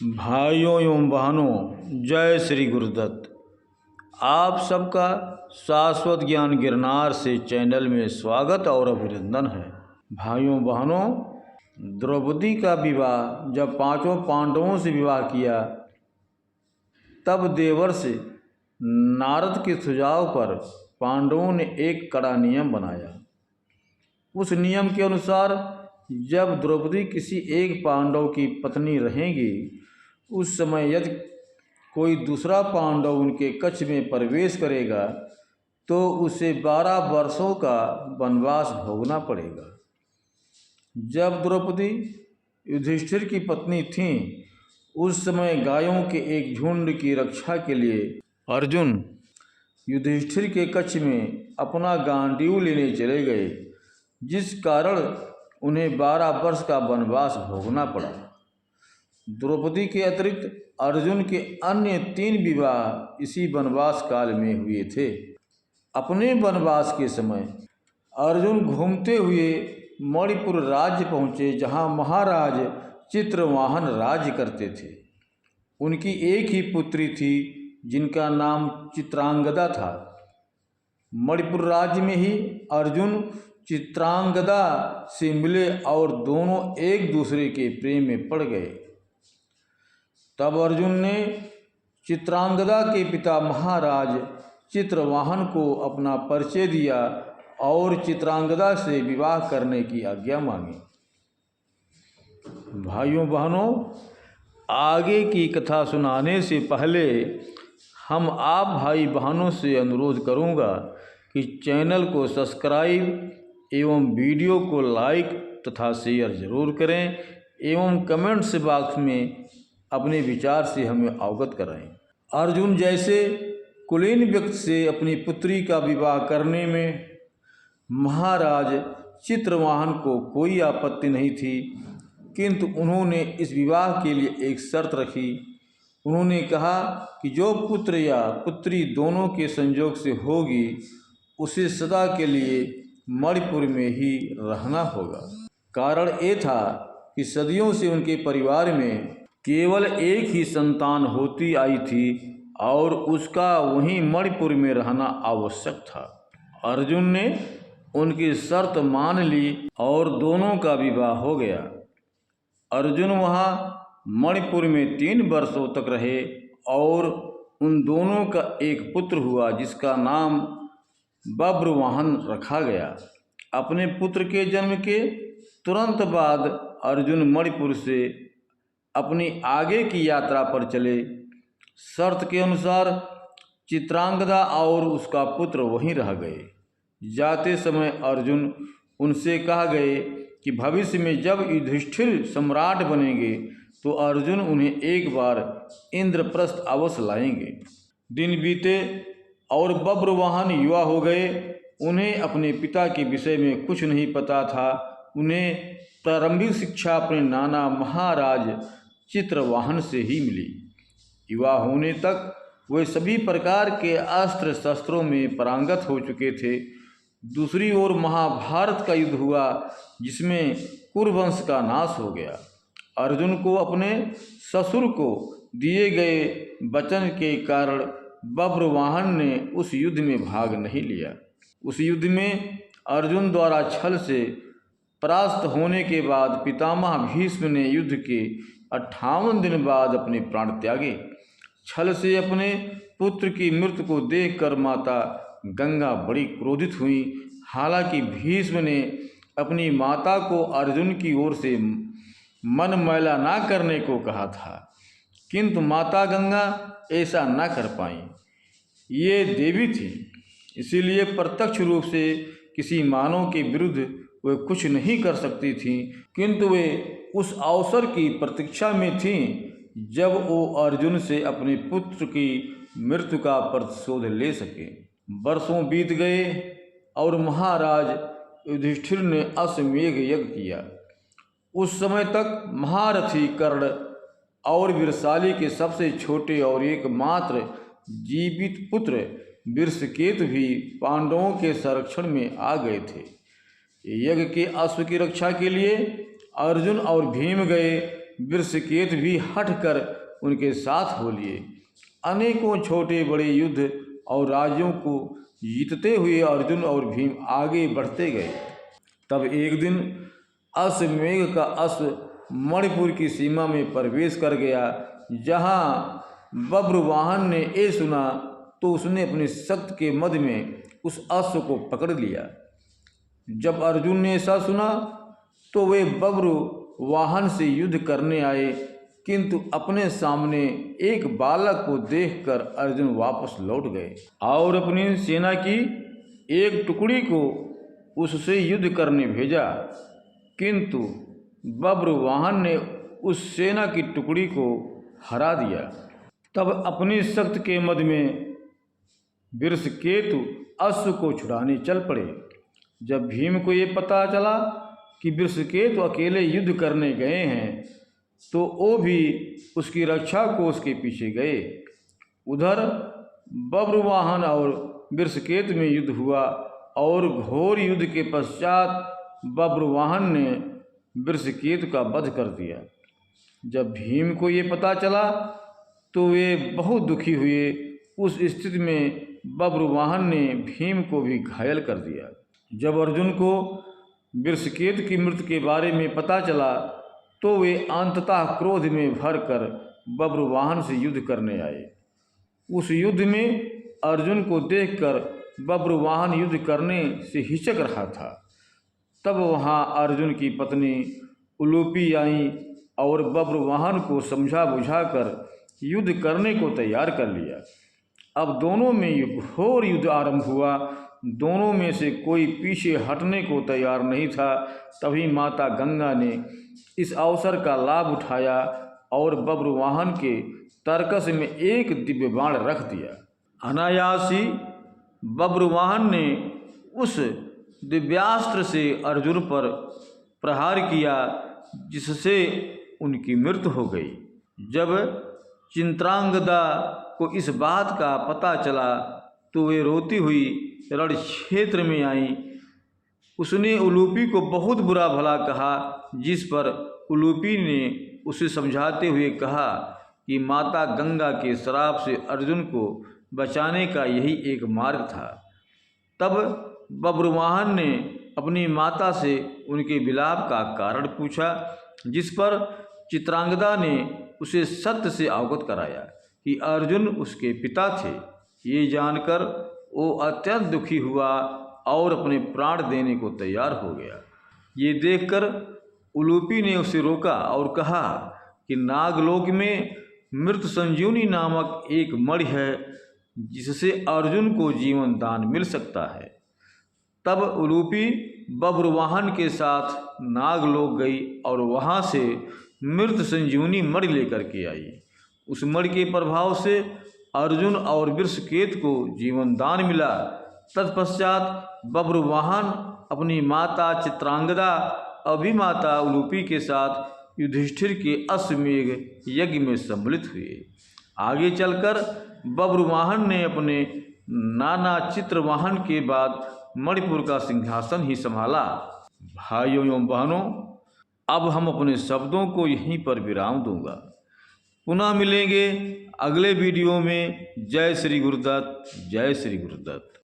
भाइयों एवं बहनों, जय श्री गुरुदत्त। आप सबका शाश्वत ज्ञान गिरनार से चैनल में स्वागत और अभिनंदन है। भाइयों बहनों, द्रौपदी का विवाह जब पांचों पांडवों से विवाह किया, तब देवर्ष नारद के सुझाव पर पांडवों ने एक कड़ा नियम बनाया। उस नियम के अनुसार जब द्रौपदी किसी एक पांडव की पत्नी रहेगी, उस समय यदि कोई दूसरा पांडव उनके कक्ष में प्रवेश करेगा तो उसे 12 वर्षों का वनवास भोगना पड़ेगा। जब द्रौपदी युधिष्ठिर की पत्नी थीं, उस समय गायों के एक झुंड की रक्षा के लिए अर्जुन युधिष्ठिर के कक्ष में अपना गांडीव लेने चले गए, जिस कारण उन्हें 12 वर्ष का वनवास भोगना पड़ा। द्रौपदी के अतिरिक्त अर्जुन के अन्य 3 विवाह इसी वनवास काल में हुए थे। अपने वनवास के समय अर्जुन घूमते हुए मणिपुर राज्य पहुँचे, जहाँ महाराज चित्रवाहन राज्य करते थे। उनकी एक ही पुत्री थी, जिनका नाम चित्रांगदा था। मणिपुर राज्य में ही अर्जुन चित्रांगदा से मिले और दोनों एक दूसरे के प्रेम में पड़ गए। तब अर्जुन ने चित्रांगदा के पिता महाराज चित्रवाहन को अपना परिचय दिया और चित्रांगदा से विवाह करने की आज्ञा मांगी। भाइयों बहनों, आगे की कथा सुनाने से पहले हम आप भाई बहनों से अनुरोध करूंगा कि चैनल को सब्सक्राइब एवं वीडियो को लाइक तथा शेयर जरूर करें एवं कमेंट्स बॉक्स में अपने विचार से हमें अवगत कराएं। अर्जुन जैसे कुलीन व्यक्ति से अपनी पुत्री का विवाह करने में महाराज चित्रवाहन को कोई आपत्ति नहीं थी, किंतु उन्होंने इस विवाह के लिए एक शर्त रखी। उन्होंने कहा कि जो पुत्र या पुत्री दोनों के संयोग से होगी, उसे सदा के लिए मणिपुर में ही रहना होगा। कारण ये था कि सदियों से उनके परिवार में केवल एक ही संतान होती आई थी और उसका वहीं मणिपुर में रहना आवश्यक था। अर्जुन ने उनकी शर्त मान ली और दोनों का विवाह हो गया। अर्जुन वहाँ मणिपुर में 3 वर्षों तक रहे और उन दोनों का एक पुत्र हुआ, जिसका नाम बब्रवाहन रखा गया। अपने पुत्र के जन्म के तुरंत बाद अर्जुन मणिपुर से अपनी आगे की यात्रा पर चले। शर्त के अनुसार चित्रांगदा और उसका पुत्र वहीं रह गए। जाते समय अर्जुन उनसे कहा गए कि भविष्य में जब युधिष्ठिर सम्राट बनेंगे तो अर्जुन उन्हें एक बार इंद्रप्रस्थ अवश्य लाएंगे। दिन बीते और बब्रवाहन युवा हो गए। उन्हें अपने पिता के विषय में कुछ नहीं पता था। उन्हें प्रारंभिक शिक्षा अपने नाना महाराज चित्रवाहन से ही मिली। युवा होने तक वे सभी प्रकार के अस्त्र शस्त्रों में पारंगत हो चुके थे। दूसरी ओर महाभारत का युद्ध हुआ, जिसमें कुरुवंश का नाश हो गया। अर्जुन को अपने ससुर को दिए गए वचन के कारण बब्रवाहन ने उस युद्ध में भाग नहीं लिया। उस युद्ध में अर्जुन द्वारा छल से परास्त होने के बाद पितामह भीष्म ने युद्ध के 58 दिन बाद अपने प्राण त्यागे। छल से अपने पुत्र की मृत्यु को देखकर माता गंगा बड़ी क्रोधित हुई। हालांकि भीष्म ने अपनी माता को अर्जुन की ओर से मन मैला ना करने को कहा था, किंतु माता गंगा ऐसा ना कर पाई। ये देवी थी, इसीलिए प्रत्यक्ष रूप से किसी मानव के विरुद्ध वे कुछ नहीं कर सकती थीं, किंतु वे उस अवसर की प्रतीक्षा में थीं जब वो अर्जुन से अपने पुत्र की मृत्यु का प्रतिशोध ले सके। वर्षों बीत गए और महाराज युधिष्ठिर ने अश्वमेध यज्ञ किया। उस समय तक महारथी कर्ण और वीरशाली के सबसे छोटे और एकमात्र जीवित पुत्र वृषकेतु भी पांडवों के संरक्षण में आ गए थे। यज्ञ के अश्व की रक्षा के लिए अर्जुन और भीम गए। वृषकेतु भी हटकर उनके साथ हो लिए। अनेकों छोटे बड़े युद्ध और राज्यों को जीतते हुए अर्जुन और भीम आगे बढ़ते गए। तब एक दिन अश्वमेघ का अश्व मणिपुर की सीमा में प्रवेश कर गया। जहाँ बब्रुवाहन ने ये सुना तो उसने अपने शक्ति के मद में उस अश्व को पकड़ लिया। जब अर्जुन ने ऐसा सुना तो वे बब्रुवाहन से युद्ध करने आए, किंतु अपने सामने एक बालक को देखकर अर्जुन वापस लौट गए और अपनी सेना की एक टुकड़ी को उससे युद्ध करने भेजा, किंतु बब्रुवाहन ने उस सेना की टुकड़ी को हरा दिया। तब अपनी शक्ति के मद में वृषकेतु अश्व को छुड़ाने चल पड़े। जब भीम को ये पता चला कि वृषकेतु अकेले युद्ध करने गए हैं तो वो भी उसकी रक्षा को उसके पीछे गए। उधर बब्रुवाहन और वृषकेतु में युद्ध हुआ और घोर युद्ध के पश्चात बब्रुवाहन ने वृषकेतु का वध कर दिया। जब भीम को ये पता चला तो वे बहुत दुखी हुए। उस स्थिति में बब्रुवाहन ने भीम को भी घायल कर दिया। जब अर्जुन को वृषकेतु की मृत्यु के बारे में पता चला तो वे अंततः क्रोध में भरकर बब्रुवाहन से युद्ध करने आए। उस युद्ध में अर्जुन को देखकर बब्रुवाहन युद्ध करने से हिचक रहा था। तब वहाँ अर्जुन की पत्नी उलूपी आई और बब्रुवाहन को समझा बुझाकर युद्ध करने को तैयार कर लिया। अब दोनों में घोर युद्ध आरंभ हुआ। दोनों में से कोई पीछे हटने को तैयार नहीं था। तभी माता गंगा ने इस अवसर का लाभ उठाया और बब्रुवाहन के तरकस में एक दिव्य बाण रख दिया। अनायास ही बब्रुवाहन ने उस दिव्यास्त्र से अर्जुन पर प्रहार किया, जिससे उनकी मृत्यु हो गई। जब चित्रांगदा को इस बात का पता चला तो वे रोती हुई रण क्षेत्र में आई। उसने उलूपी को बहुत बुरा भला कहा, जिस पर उलूपी ने उसे समझाते हुए कहा कि माता गंगा के श्राप से अर्जुन को बचाने का यही एक मार्ग था। तब बब्रुवाहन ने अपनी माता से उनके विलाप का कारण पूछा, जिस पर चित्रांगदा ने उसे सत्य से अवगत कराया कि अर्जुन उसके पिता थे। ये जानकर वो अत्यंत दुखी हुआ और अपने प्राण देने को तैयार हो गया। ये देखकर उलूपी ने उसे रोका और कहा कि नागलोक में मृत संजीवनी नामक एक मणि है, जिससे अर्जुन को जीवन दान मिल सकता है। तब उलूपी बब्रुवाहन के साथ नागलोक गई और वहाँ से मृत संजीवनी मणि लेकर के आई। उस मणि के प्रभाव से अर्जुन और वृषकेतु को जीवन दान मिला। तत्पश्चात बब्रुवाहन अपनी माता चित्रांगदा अभिमाता उलूपी के साथ युधिष्ठिर के अश्वमेघ यज्ञ में सम्मिलित हुए। आगे चलकर बब्रुवाहन ने अपने नाना चित्रवाहन के बाद मणिपुर का सिंहासन ही संभाला। भाइयों एवं बहनों, अब हम अपने शब्दों को यहीं पर विराम दूंगा। पुनः मिलेंगे अगले वीडियो में। जय श्री गुरुदत्त, जय श्री गुरुदत्त।